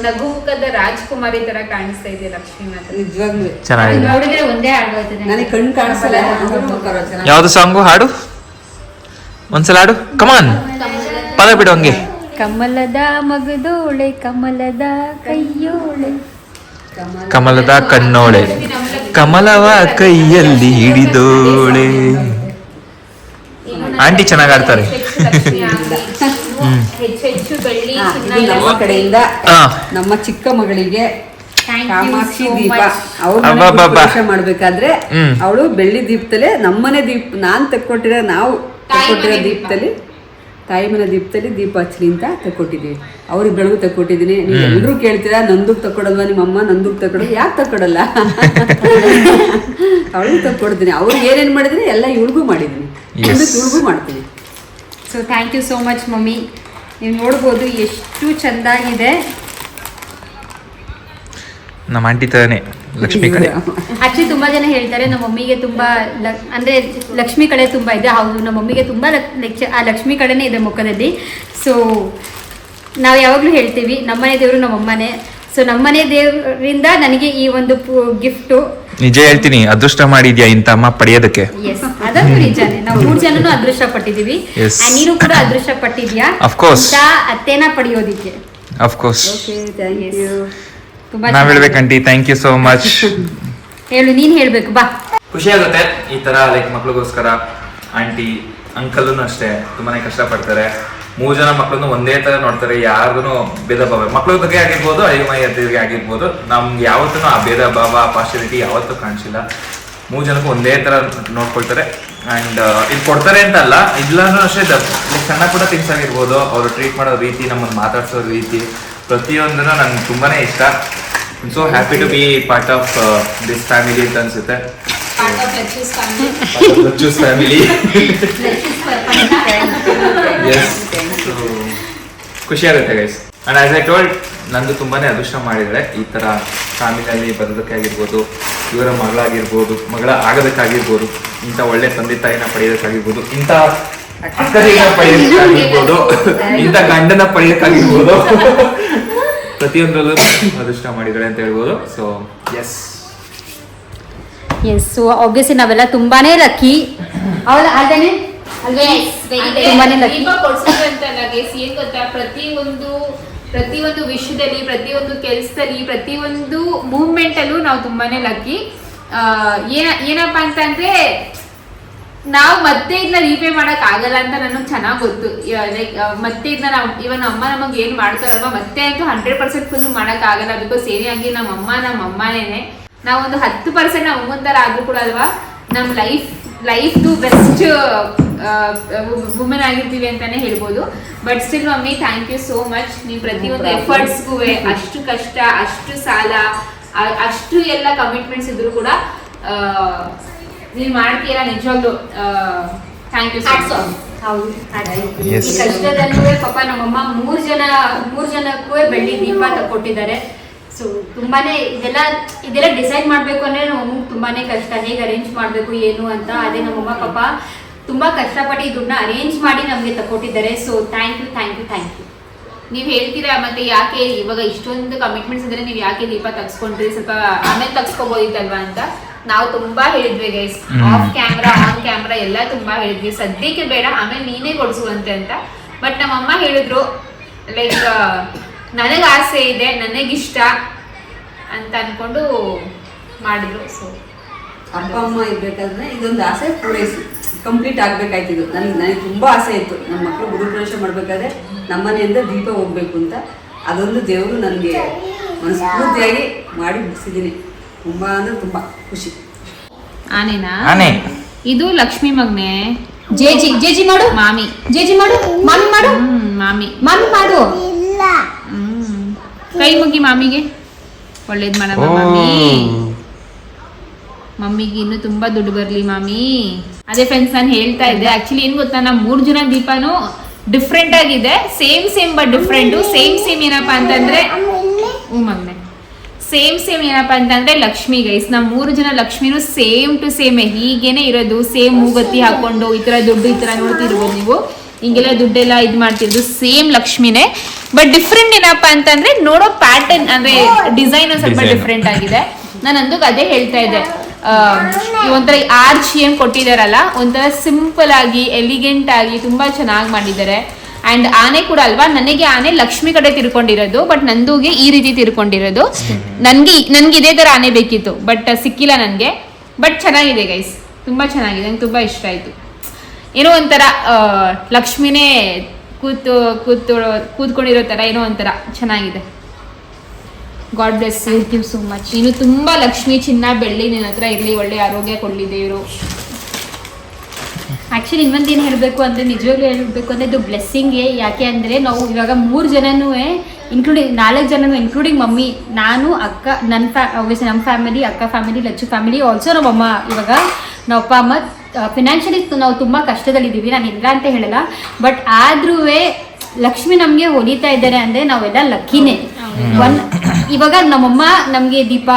ನಗು ಮುಖದ ರಾಜ್ಕುಮಾರಿ ತರ ಕಾಣಿಸ್ತಾ ಇದೆ ಲಕ್ಷ್ಮಿ ಮಾತ್ರ. ನಿಜವಾಗ್ಲೂ ಚೆನ್ನಾಗಿದೆ. ನೋಡಿದ್ರೆ ಒಂದೇ ಆಡ್ಬೋಯ್ತದೆ. ನನಗೆ ಕಣ್ಣು ಕಾಣಿಸಲ್ಲ. ಚೆನ್ನಾಗಿ ಯಾವ್ದು ಸಾಂಗು? ಹಾಡು ಒಂದ್ಸಲ ಹಾಡು. ಕಮಾನ್, ಪದ ಬಿಡು ಹಂಗೆ. ಕಮಲದ ಮಗದೋಳೆ ಕಮಲದ ಕೈಯೋಳೆ ಕಮಲದ ಕಣ್ಣೋಳೆ ಕಮಲವ ಕೈಯಲ್ಲಿ ಹಿಡಿದೋಳೆ. ಆಂಟಿ ಚೆನ್ನಾಗಿ ಆಡ್ತಾರೆ. ಹೆಚ್ಚು ಬೆಳ್ಳಿ ಇದು ನಮ್ಮ ಕಡೆಯಿಂದ ಹಾ. ನಮ್ಮ ಚಿಕ್ಕ ಮಗಳಿಗೆ Thank you Kamakshi so Deepa. much. ಅವ್ರ ಅಬ್ಬಬ್ಬಬ್ಬಾ. ಪ್ರವೇಶ ಮಾಡ್ಬೇಕಾದ್ರೆ ಹ್ಮ್. ಅವಳು ಬೆಳ್ಳಿ ದೀಪದಲ್ಲೇ ನಮ್ಮನೆ ದೀಪ, ನಾವು ತಕ್ಕೊಟ್ಟಿರೋ ದೀಪದಲ್ಲಿ, ತಾಯಿ ಮನೆ ದೀಪದಲ್ಲಿ ದೀಪ ಹಚ್ಚಲಿ ಅಂತ ತಕ್ಕೊಟ್ಟಿದೀವಿ. ಅವ್ರಿಬ್ಬರಿಗೂ ತಕ್ಕೊಟ್ಟಿದ್ದೀನಿ. ನೀವು ಎಲ್ಲರೂ ಕೇಳ್ತೀರಾ ನಂದುಗ್ ತಕ್ಕೊಡಲ್ವಾ ನಿಮ್ಮಮ್ಮ? ನಂದುಗ್ ತಕ್ಕೊಡೋದು ಯಾಕೆ ತಕ್ಕೊಡಲ್ಲ? ಅವಳಿಗೆ ತಕ್ಕೊಡ್ತೀನಿ. ಅವ್ರಿಗೆ ಏನೇನು ಮಾಡಿದ್ರೆ ಎಲ್ಲ ಇವಳಿಗೂ ಮಾಡಿದ್ದೀನಿ, ಇವಳಿಗೂ ಮಾಡ್ತೀನಿ. So thank you so much mummy. ನೀವು ನೋಡ್ಬೋದು ಎಷ್ಟು ಚೆಂದಾಗಿದೆ. ನಮ್ಮ ಆಂಟಿ ತರನೇ ಲಕ್ಷ್ಮಿ ಕಡೆ. ಆಕ್ಚುಲಿ ತುಂಬಾ ಜನ ಹೇಳ್ತಾರೆ ನಮ್ಮ ಮಮ್ಮಿಗೆ ತುಂಬಾ ಅಂದ್ರೆ ಲಕ್ಷ್ಮಿ ಕಡೆ ತುಂಬಾ ಇದೆ. ಹೌದು, ನಮ್ಮ ಮಮ್ಮಿಗೆ ತುಂಬಾ ಆ ಲಕ್ಷ್ಮಿ ಕಡೆನೇ ಇದೆ ಮುಖದಲ್ಲಿ. ಸೊ ನಾವು ಯಾವಾಗಲೂ ಹೇಳ್ತೀವಿ ನಮ್ಮನೆ ದೇವರು ನಮ್ಮ ಅಮ್ಮನೇ. ಸೊ ನಮ್ಮನೆ ದೇವರಿಂದ ನನಗೆ ಈ ಒಂದು ಗಿಫ್ಟು. ನಿಜ ಹೇಳ್ತೀನಿ, ಅದೃಷ್ಟ ಮಾಡಿದ್ಯಾ ಇಂಥ ಅಮ್ಮ ಪಡೆಯೋದಕ್ಕೆ. ಎಸ್, ಅದಂತೂ ನಿಜಾನೇ. ನಾವು 3 ಜನನು ಅದೃಷ್ಟ ಪಟ್ಟಿದೀವಿ. Yes. ನೀನು ಕೂಡ ಅದೃಷ್ಟ ಪಟ್ಟಿದ್ಯಾ Of course. ಅತ್ತೇನ ಪಡೆಯೋದಿಕ್ಕೆ. Of course. Okay, thank you. ತುಂಬಾ ನಾವ್ ಹೇಳ್ಬೇಕಂಟಿ, ಥ್ಯಾಂಕ್ ಯು ಸೋ ಮಚ್. ಹೇಳು, ನೀನ್ ಹೇಳ್ಬೇಕು ಬಾ. ಖುಷಿ ಆಗುತ್ತೆ ಈ ತರ ಲೈಕ್ ಮಕ್ಳಿಗೋಸ್ಕರ. ಆಂಟಿ ಅಂಕಲ್ನು ಅಷ್ಟೇ ತುಂಬಾನೇ ಕಷ್ಟ ಪಡ್ತಾರೆ. 3 ಜನ ಮಕ್ಕಳನ್ನು ಒಂದೇ ತರ ನೋಡ್ತಾರೆ. ಯಾರಿಗೂ ಭೇದ ಭಾವ, ಮಕ್ಕಳ ಬಗ್ಗೆ ಆಗಿರ್ಬೋದು, ಅಳಿಮೈಯರಿಗೆ ಆಗಿರ್ಬೋದು, ನಮ್ಗೆ ಯಾವತ್ತೂ ಆ ಭೇದ ಭಾವ, ಪಾರ್ಶಿಯಾಲಿಟಿ ಯಾವತ್ತೂ ಕಾಣಿಸಿಲ್ಲ. 3 ಜನಕ್ಕೂ ಒಂದೇ ತರ ನೋಡ್ಕೊಳ್ತಾರೆ. ಅಂಡ್ ಇದು ಕೊಡ್ತಾರೆ ಅಂತ ಅಲ್ಲ, ಇಲ್ಲಾನು ಅಷ್ಟೇ. ಲೈಕ್ ಸಣ್ಣ ಕೂಡ ಥಿಂಗ್ಸ್ ಆಗಿರ್ಬೋದು, ಅವರು ಟ್ರೀಟ್ ಮಾಡೋ ರೀತಿ, ನಮ್ಮನ್ನು ಮಾತಾಡ್ಸೋ ರೀತಿ, ಪ್ರತಿಯೊಂದನ್ನು ನಂಗೆ ತುಂಬಾನೇ ಇಷ್ಟ. So happy to be part of this family ಅಂತ ಅನ್ಸುತ್ತೆ. ಲಚ್ಚೂಸ್ ಫ್ಯಾಮಿಲಿ. ಎಸ್, ಖುಷಿ ಆಗುತ್ತೆ guys. And as I told, ನಂದು ತುಂಬಾನೇ ಅದೃಷ್ಟ ಮಾಡಿದರೆ ಈ ತರ ಫ್ಯಾಮಿಲಿಯಲ್ಲಿ ಬರೋದಕ್ಕೆ ಆಗಿರ್ಬೋದು, ಇವರ ಮಗಳಾಗಿರ್ಬೋದು, ಮಗಳ ಆಗೋದಕ್ಕಾಗಿರ್ಬೋದು, ಇಂಥ ಒಳ್ಳೆ ತಂದೆ ತಾಯಿನ ಪಡೆಯೋದಕ್ಕಾಗಿರ್ಬೋದು, ಇಂಥ ಅಕ್ಕನಿಗೆ ಪಡೆಯಕ್ಕಾಗಿರ್ಬೋದು, ಇಂಥ ಗಂಡನ ಪಡೆಯಕ್ಕಾಗಿರ್ಬೋದು, ಪ್ರತಿಯೊಂದರಲ್ಲೂ ಅದೃಷ್ಟ ಮಾಡಿದಾಳೆ ಅಂತ ಹೇಳ್ಬೋದು. ಸೊ ಎಸ್ ಸೊ ಆಬ್ವಿಯಸ್ಲಿ ನಾವೆಲ್ಲ ತುಂಬಾನೇ ಲಕ್ಕಿ. ಅವಳ ಅಲ್ದೇನೆ ತುಂಬಾನೇ ಲಕ್ಕಿ. ದೀಪ ಕೊಡ್ಸೋದು ಅಂತ ಅಲ್ಲ ಗೈಸ್, ಏನ್ ಗೊತ್ತಾ, ಪ್ರತಿಯೊಂದು ವಿಷಯದಲ್ಲಿ, ಪ್ರತಿಯೊಂದು ಕೆಲಸದಲ್ಲಿ, ಪ್ರತಿಯೊಂದು ಮೂವ್ಮೆಂಟ್ ಅಲ್ಲೂ ನಾವು ತುಂಬಾನೇ ಲಕ್ಕಿ. ಏನಪ್ಪಾ ಅಂತಂದ್ರೆ ನಾವು ಮತ್ತೆ ಇದನ್ನ ರೀಪೇ ಮಾಡಕ್ ಆಗಲ್ಲ ಅಂತ ನನಗೆ ಚೆನ್ನಾಗಿ ಗೊತ್ತು. ಲೈಕ್ ಮತ್ತೆ ಇದನ್ನ ನಾವು ಇವನ್ ಅಮ್ಮ ನಮಗೆ ಏನ್ ಮಾಡ್ತಾರಲ್ವಾ, ಮತ್ತೆ ಅಂತೂ 100% ಫುಲ್ ಮಾಡಕ್ ಆಗಲ್ಲ. ಬಿಕಾಸ್ ಏನೇ ಆಗಿ ನಮ್ಮ ಅಮ್ಮನೇನೆ. ನಾವೊಂದು 10% ನಮ್ಮ ಅಮ್ಮನ ತರ ಆದ್ರೂ ಕೂಡ ಅಲ್ವಾ, ನಮ್ಮ ಲೈಫ್ದು ಬೆಸ್ಟ್ ವುಮೆನ್ ಆಗಿರ್ತೀವಿ ಅಂತಾನೆ ಹೇಳ್ಬೋದು. But still mummy, thank you so much. ನೀವು ಪ್ರತಿಯೊಂದು ಎಫರ್ಟ್ಸ್ಗೂ ಅಷ್ಟು ಕಷ್ಟ, ಅಷ್ಟು ಸಾಲ, ಅಷ್ಟು ಎಲ್ಲ ಕಮಿಟ್ಮೆಂಟ್ಸ್ ಇದ್ರು ಕೂಡ ನೀವು ಮಾಡ್ತೀರಾ, ನಿಜವಾಗ್ಲು ಥ್ಯಾಂಕ್ ಯು. ಹೌದು, ಈ ಕಷ್ಟದಲ್ಲೂ ಪಾಪ ನಮ್ಮಮ್ಮ ಮೂರ್ ಜನಕ್ಕೂ ಬೆಳ್ಳಿ ದೀಪ ತಕ್ಕೊಟ್ಟಿದ್ದಾರೆ. ಸೊ ತುಂಬಾನೇ ಇದೆಲ್ಲ ಡಿಸೈಡ್ ಮಾಡ್ಬೇಕು ಅಂದ್ರೆ ನಮ್ಮಮ್ಮಗೆ ತುಂಬಾನೇ ಕಷ್ಟ, ಹೇಗೆ ಅರೇಂಜ್ ಮಾಡ್ಬೇಕು ಏನು ಅಂತ. ಅದೇ ನಮ್ಮಮ್ಮ ಪಾಪ ತುಂಬಾ ಕಷ್ಟಪಟ್ಟು ಇದನ್ನ ಅರೇಂಜ್ ಮಾಡಿ ನಮ್ಗೆ ತಕ್ಕೊಟ್ಟಿದ್ದಾರೆ. So thank you. ನೀವ್ ಹೇಳ್ತೀರಾ ಮತ್ತೆ ಯಾಕೆ ಇವಾಗ ಇಷ್ಟೊಂದು ಕಮಿಟ್ಮೆಂಟ್ಸ್ ಇದ್ರೆ ನೀವು ಯಾಕೆ ದೀಪ ತಗ್ಸ್ಕೊಂಡ್ರಿ, ಸ್ವಲ್ಪ ಆಮೇಲೆ ತಗ್ಸ್ಕೋಬೋದಿತ್ತಲ್ವಾ ಅಂತ ನಾವು ತುಂಬಾ ಹೇಳಿದ್ವಿ guys. Of camera, on camera ಎಲ್ಲ ತುಂಬಾ ಹೇಳಿದ್ವಿ, ಸದ್ಯಕ್ಕೆ ಬೇಡ, ಆಮೇಲೆ ನೀನೇ ಕೊಡ್ಸುವಂತೆ ಅಂತ. ಬಟ್ ನಮ್ಮಮ್ಮ ಹೇಳಿದ್ರು, ಲೈಕ್ ನನಗೆ ಆಸೆ ಇದೆ, ನನಗಿಷ್ಟ ಅಂತ ಅನ್ಕೊಂಡು ಮಾಡಿದ್ರು. ಸೊ ಅಪ್ಪ ಅಮ್ಮ ಇರ್ಬೇಕಾದ್ರೆ ಇದೊಂದು ಆಸೆ ಪೂರೈಸಿ ಕಂಪ್ಲೀಟ್ ಆಗ್ಬೇಕಾಯ್ತು. ಇದು ನನಗೆ ತುಂಬಾ ಆಸೆ ಇತ್ತು, ನಮ್ಮ ಮಕ್ಕಳು ಗುರುಪ್ರವೇಶ ಮಾಡ್ಬೇಕಾದ್ರೆ ನಮ್ಮನೆಯಿಂದ ದೀಪ ಹೋಗ್ಬೇಕು ಅಂತ. ಅದೊಂದು ದೇವರು ನನಗೆ ಮನಸ್ಫೂರ್ತಿಯಾಗಿ ಮಾಡಿ ಮುಗಿಸಿದ್ದೀನಿ. ತುಂಬಾ ಅಂದ್ರೆ ತುಂಬಾ ಖುಷಿ. ಆನೆನಾ? ಆನೆ. ಇದು ಲಕ್ಷ್ಮಿ ಮಗ್ನೆ. ಜೇಜಿ ಮಾಡು, ಮಾಮಿ. ಜೇಜಿ ಮಾಡು, ಮಾಮಿ ಮಾಡು, ಮಾಮಿ ಮಾಡು. ಕೈ ಮುಗಿ ಮಾಮಿಗೆ, ಒಳ್ಳೇದ್ ಮಾಡಮ್ಮ ಮಾಮಿ. ಮಮ್ಮಿಗೆ ಇನ್ನು ತುಂಬಾ ದುಡ್ಡು ಬರ್ಲಿ ಮಾಮಿ. ಅದೇ ಫ್ರೆಂಡ್ಸ್, ನಾನು ಹೇಳ್ತಾ ಇದ್ದೆ, ಆಕ್ಚುಲಿ ಏನ್ ಗೊತ್ತಾ, ನಮ್ಮ 3 ಜನ ದೀಪನೂ ಡಿಫ್ರೆಂಟ್ ಆಗಿದೆ. Same but different. ಸೇಮ್ ಏನಪ್ಪಾ ಅಂತಂದ್ರೆ ಮಗ್ನೆ ಸೇಮ್ ಏನಪ್ಪಾ ಅಂತಂದ್ರೆ ಲಕ್ಷ್ಮಿ ಗೈಸ್. ನಮ್ಮ 3 ಜನ ಲಕ್ಷ್ಮಿನೂ ಸೇಮ್ ಟು ಸೇಮ್ ಹೀಗೇನೆ ಇರೋದು. ಸೇಮ್ ಮೂಗತ್ತಿ ಹಾಕೊಂಡು ಈ ತರ ದುಡ್ಡು ಈ ತರ ನೋಡ್ತಿರ್ಬೋದು ನೀವು, ಹಿಂಗೆಲ್ಲ ದುಡ್ಡೆಲ್ಲ ಇದು ಮಾಡ್ತಿರೋದು ಸೇಮ್ ಲಕ್ಷ್ಮಿನೇ. ಬಟ್ ಡಿಫ್ರೆಂಟ್ ಏನಪ್ಪಾ ಅಂತಂದ್ರೆ ನೋಡೋ ಪ್ಯಾಟರ್ನ್ ಅಂದ್ರೆ ಡಿಸೈನ್ ಸ್ವಲ್ಪ ಡಿಫ್ರೆಂಟ್ ಆಗಿದೆ. ನಾನು ಅಂದಾಗ ಅದೇ ಹೇಳ್ತಾ ಇದ್ದೆ, ಒಂಥರ ಆರ್ಚ್ ಏನ್ ಕೊಟ್ಟಿದಾರಲ್ಲ, ಒಂಥರ ಸಿಂಪಲ್ ಆಗಿ ಎಲಿಗೆಂಟ್ ಆಗಿ ತುಂಬಾ ಚೆನ್ನಾಗಿ ಮಾಡಿದ್ದಾರೆ. ಅಂಡ್ ಆನೆ ಕೂಡ ಅಲ್ವಾ, ನನಗೆ ಆನೆ ಲಕ್ಷ್ಮಿ ಕಡೆ ತಿರ್ಕೊಂಡಿರೋದು, ಬಟ್ ನಂದುಗೆ ಈ ರೀತಿ ತಿರ್ಕೊಂಡಿರೋದು. ನನ್ಗೆ ಇದೇ ತರ ಆನೆ ಬೇಕಿತ್ತು, ಬಟ್ ಸಿಕ್ಕಿಲ್ಲ ನನ್ಗೆ. ಬಟ್ ಚೆನ್ನಾಗಿದೆ ಗೈಸ್, ತುಂಬಾ ಚೆನ್ನಾಗಿದೆ, ನಂಗೆ ತುಂಬಾ ಇಷ್ಟ ಆಯ್ತು. ಏನೋ ಒಂಥರ ಲಕ್ಷ್ಮಿನೇ ಕೂತ್ಕೊಂಡಿರೋ ತರ ಏನೋ ಒಂಥರ ಚೆನ್ನಾಗಿದೆ. God bless, thank you so much. ಇನ್ನು ತುಂಬಾ ಲಕ್ಷ್ಮಿ, ಚಿನ್ನ, ಬೆಳ್ಳಿ ನಿನ್ನ ಹತ್ರ ಇರ್ಲಿ, ಒಳ್ಳೆ ಆರೋಗ್ಯ ಕೊಡ್ಲಿ ದೇವರು. ಆಕ್ಚುಲಿ ಇನ್ನೊಂದೇನು ಹೇಳಬೇಕು ಅಂದರೆ, ನಿಜವಾಗ್ಲೂ ಹೇಳಬೇಕು ಅಂದರೆ ಇದು ಬ್ಲೆಸ್ಸಿಂಗೇ. ಯಾಕೆ ಅಂದರೆ ನಾವು ಇವಾಗ 3 ಜನನೂ ಇನ್ಕ್ಲೂಡಿಂಗ್ 4 ಜನನೂ ಇನ್ಕ್ಲೂಡಿಂಗ್ ಮಮ್ಮಿ, ನಾನು, ಅಕ್ಕ, ಆಬ್ವಿಯಸ್ಲಿ ನಮ್ಮ ಫ್ಯಾಮಿಲಿ, ಅಕ್ಕ ಫ್ಯಾಮಿಲಿ, ಲಚ್ಚು ಫ್ಯಾಮಿಲಿ, ಆಲ್ಸೋ ನಮ್ಮಮ್ಮ. ಇವಾಗ ನಾವು ಅಪ್ಪ ಅಮ್ಮ ಫಿನಾನ್ಷಿಯಲಿ ನಾವು ತುಂಬ ಕಷ್ಟದಲ್ಲಿದ್ದೀವಿ, ನಾನು ಇಲ್ಲ ಅಂತ ಹೇಳಲ್ಲ. ಬಟ್ ಆದ್ರೂ ಲಕ್ಷ್ಮಿ ನಮಗೆ ಹೊಲಿತಾ ಇದ್ದಾರೆ ಅಂದರೆ ನಾವೆಲ್ಲ ಲಕ್ಕಿನೇ. ಇವಾಗ ನಮ್ಮಮ್ಮ ನಮಗೆ ದೀಪ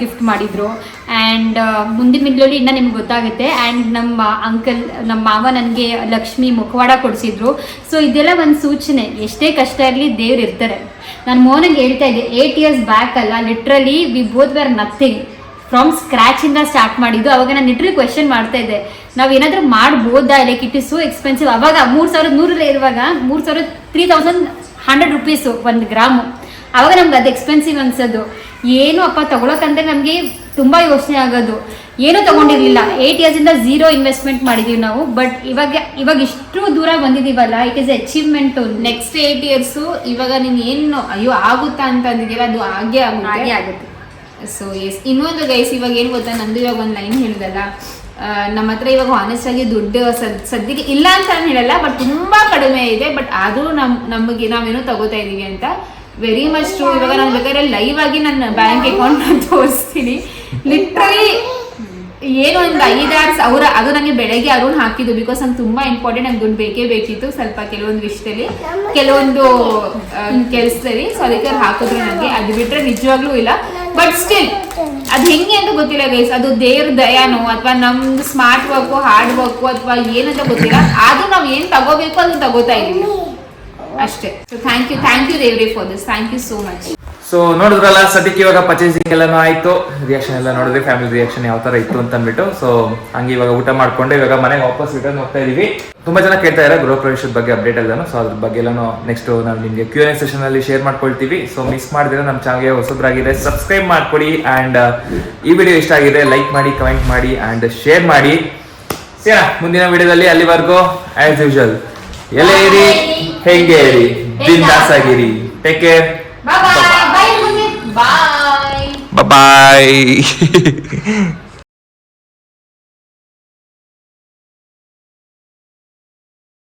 ಗಿಫ್ಟ್ ಮಾಡಿದ್ರು. ಆ್ಯಂಡ್ ಮುಂದಿನ ಮಿಡ್ಲಲ್ಲಿ ಇನ್ನೂ ನಿಮ್ಗೆ ಗೊತ್ತಾಗುತ್ತೆ. ಆ್ಯಂಡ್ ನಮ್ಮ ಅಂಕಲ್, ನಮ್ಮ ಮಾವ ನನಗೆ ಲಕ್ಷ್ಮಿ ಮುಖವಾಡ ಕೊಡಿಸಿದ್ರು. ಸೊ ಇದೆಲ್ಲ ಒಂದು ಸೂಚನೆ, ಎಷ್ಟೇ ಕಷ್ಟ ಇರಲಿ ದೇವ್ರು ಇರ್ತಾರೆ. ನಾನು ಮೋನಿಗೆ ಹೇಳ್ತಾ ಇದ್ದೆ, 8 years ಬ್ಯಾಕ್ ಅಲ್ಲ, literally we both were nothing, from ಸ್ಕ್ರ್ಯಾಚಿಂದ ಸ್ಟಾರ್ಟ್ ಮಾಡಿದ್ದು. ಅವಾಗ ನಾನು ಲಿಟ್ರಲಿ ಕ್ವೆಶನ್ ಮಾಡ್ತಾ ಇದ್ದೆ, ನಾವು ಏನಾದರೂ ಮಾಡ್ಬೋದಾ, like it is so expensive. ಅವಾಗ 3100 ಇರುವಾಗ 3100 ರೂಪೀಸು 1 ಗ್ರಾಮು. ಆವಾಗ ನಮ್ಗೆ ಅದು ಎಕ್ಸ್ಪೆನ್ಸಿವ್ ಅನ್ಸೋದು. ಏನು ಅಪ್ಪ ತಗೊಳಕಂದ್ರೆ ನಮಗೆ ತುಂಬ ಯೋಚನೆ ಆಗೋದು. ಏನೂ ತೊಗೊಂಡಿರಲಿಲ್ಲ. 8 yearsಯಿಂದ 0 ಇನ್ವೆಸ್ಟ್ಮೆಂಟ್ ಮಾಡಿದ್ದೀವಿ ನಾವು. ಬಟ್ ಇವಾಗ ಇಷ್ಟು ದೂರ ಬಂದಿದ್ದೀವಲ್ಲ, it is achievement. Next 8 years ಇವಾಗ ನೀನು ಏನು ಅಯ್ಯೋ ಆಗುತ್ತಾ ಅಂತ ಅಂದಿದ್ದೀರಾ, ಅದು ಹಾಗೆ ಆಗುತ್ತೆ. ಸೊ ಎಸ್, ಇನ್ನೊಂದು ಗೈಸ್, ಇವಾಗ ಏನು ಗೊತ್ತಾ, ನಂದು ಇವಾಗ ಒಂದು ಲೈನ್ ಹೇಳಿದಲ್ಲ, ನಮ್ಮ ಹತ್ರ ಇವಾಗ ಆನೆಸ್ಟ್ ಆಗಿ ದುಡ್ಡು ಸದ್ಯಕ್ಕೆ ಇಲ್ಲ ಅಂತ ನಾನು ಹೇಳಲ್ಲ, ಬಟ್ ತುಂಬಾ ಕಡಿಮೆ ಇದೆ. ಬಟ್ ಆದ್ರೂ ನಮಗೆ ನಾವೇನೋ ತಗೋತಾ ಇದೀವಿ ಅಂತ ವೆರಿ ಮಚ್ ಟ್ರೂ. ಇವಾಗ ನಾನು ಬೇಕಾದ್ರೆ ಲೈವ್ ಆಗಿ ನನ್ನ ಬ್ಯಾಂಕ್ ಅಕೌಂಟ್ ತೋರಿಸ್ತೀನಿ. ಲಿಟ್ರಲಿ ಏನೋ ಒಂದು 5-6 ಸಾವಿರ, ಅದು ನನಗೆ ಬೆಳಗ್ಗೆ ಅರುಣ್ ಹಾಕಿದ್ದು. ಬಿಕಾಸ್ ನಂಗೆ ತುಂಬಾ ಇಂಪಾರ್ಟೆಂಟ್, ನಂಗೆ ದುಡ್ಡು ಬೇಕೇ ಬೇಕಿತ್ತು ಸ್ವಲ್ಪ ಕೆಲವೊಂದು ವಿಷಯದಲ್ಲಿ, ಕೆಲವೊಂದು ಕೆಲಸದಲ್ಲಿ. ಸೊ ಅದಕ್ಕೆ ಅವ್ರು ಹಾಕಿದ್ರು ನನಗೆ. ಅದು ಬಿಟ್ರೆ ನಿಜವಾಗ್ಲೂ ಇಲ್ಲ. ಬಟ್ ಸ್ಟಿಲ್ ಅದ್ ಹೆಂಗೆ ಅಂತ ಗೊತ್ತಿಲ್ಲ ಗೈಸ್, ಅದು ದೇವ್ರ ದಯಾನೋ ಅಥವಾ ನಮ್ದು ಸ್ಮಾರ್ಟ್ ವರ್ಕು ಹಾರ್ಡ್ ವರ್ಕು ಅಥವಾ ಏನಂತ ಗೊತ್ತಿಲ್ಲ, ಆದ್ರೂ ನಾವ್ ಏನ್ ತಗೋಬೇಕು ಅದನ್ನ ತಗೋತಾ ಇದೀವಿ ಅಷ್ಟೇ. ಸೊ ಥ್ಯಾಂಕ್ ಯು ದೇವ್ರಿ for this, thank you so much. So ನೋಡಿದ್ರಲ್ಲ, ಸದ್ಯಕ್ಕೆ ಇವಾಗ ಪರ್ಚೇಸಿಂಗ್ ಎಲ್ಲಾನು ಆಯ್ತು, ರಿಯಾಕ್ಷನ್ ಎಲ್ಲ ನೋಡಿದ್ರಿ, ಫ್ಯಾಮಿಲಿ ರಿಯಾಕ್ಷನ್ ಯಾವ ತರ ಇತ್ತು ಅಂತ ಅಂದ್ಬಿಟ್ಟು. ಸೊ ಹಂಗೆ ಇವಾಗ ಊಟ ಮಾಡ್ಕೊಂಡು ಇವಾಗ ಮನೆಗೆ ವಾಪಸ್ ರಿಟರ್ನ್ ಹೋಗ್ತಾ ಇದೀವಿ. ತುಂಬಾ ಜನ ಕೇಳ್ತಾ ಇದ್ದಾರೆ ಗೃಹ ಪ್ರವೇಶದ ಬಗ್ಗೆ ಅಪ್ಡೇಟ್ ಎಲ್ಲಾನು. ಸೊ ಅದ್ರ ಬಗ್ಗೆ ಎಲ್ಲಾನು ನೆಕ್ಸ್ಟ್ ನಾವು ನಿಮಗೆ Q&A ಸೆಷನ್ ಅಲ್ಲಿ ಶೇರ್ ಮಾಡ್ಕೊಳ್ತೀವಿ. ಸೊ ಮಿಸ್ ಮಾಡಿದ್ರೆ ನಮ್ಮ ಚಾನಲ್ಗೆ ಹೊಸಬ್ರಾಗಿದೆ ಸಬ್ಸ್ಕ್ರೈಬ್ ಮಾಡ್ಕೊಳ್ಳಿ. ಅಂಡ್ ಈ ವಿಡಿಯೋ ಇಷ್ಟ ಆಗಿದೆ ಲೈಕ್ ಮಾಡಿ, ಕಮೆಂಟ್ ಮಾಡಿ ಅಂಡ್ ಶೇರ್ ಮಾಡಿ. ಸೇರ ಮುಂದಿನ ವಿಡಿಯೋದಲ್ಲಿ, ಅಲ್ಲಿವರೆಗೂ ಆಸ್ ಯೂಶುವಲ್ ಎಲ್ಲೇ ಇರಿ, ಹೆಂಗೆ ಇರಿ, ಬಿಂದಾಸ್ ಆಗಿರಿ. ಟೇಕ್ ಕೇರ್, ಬಾಯ್ ಬಾಯ್ ಬಾಯ್. ಬಾಯ್.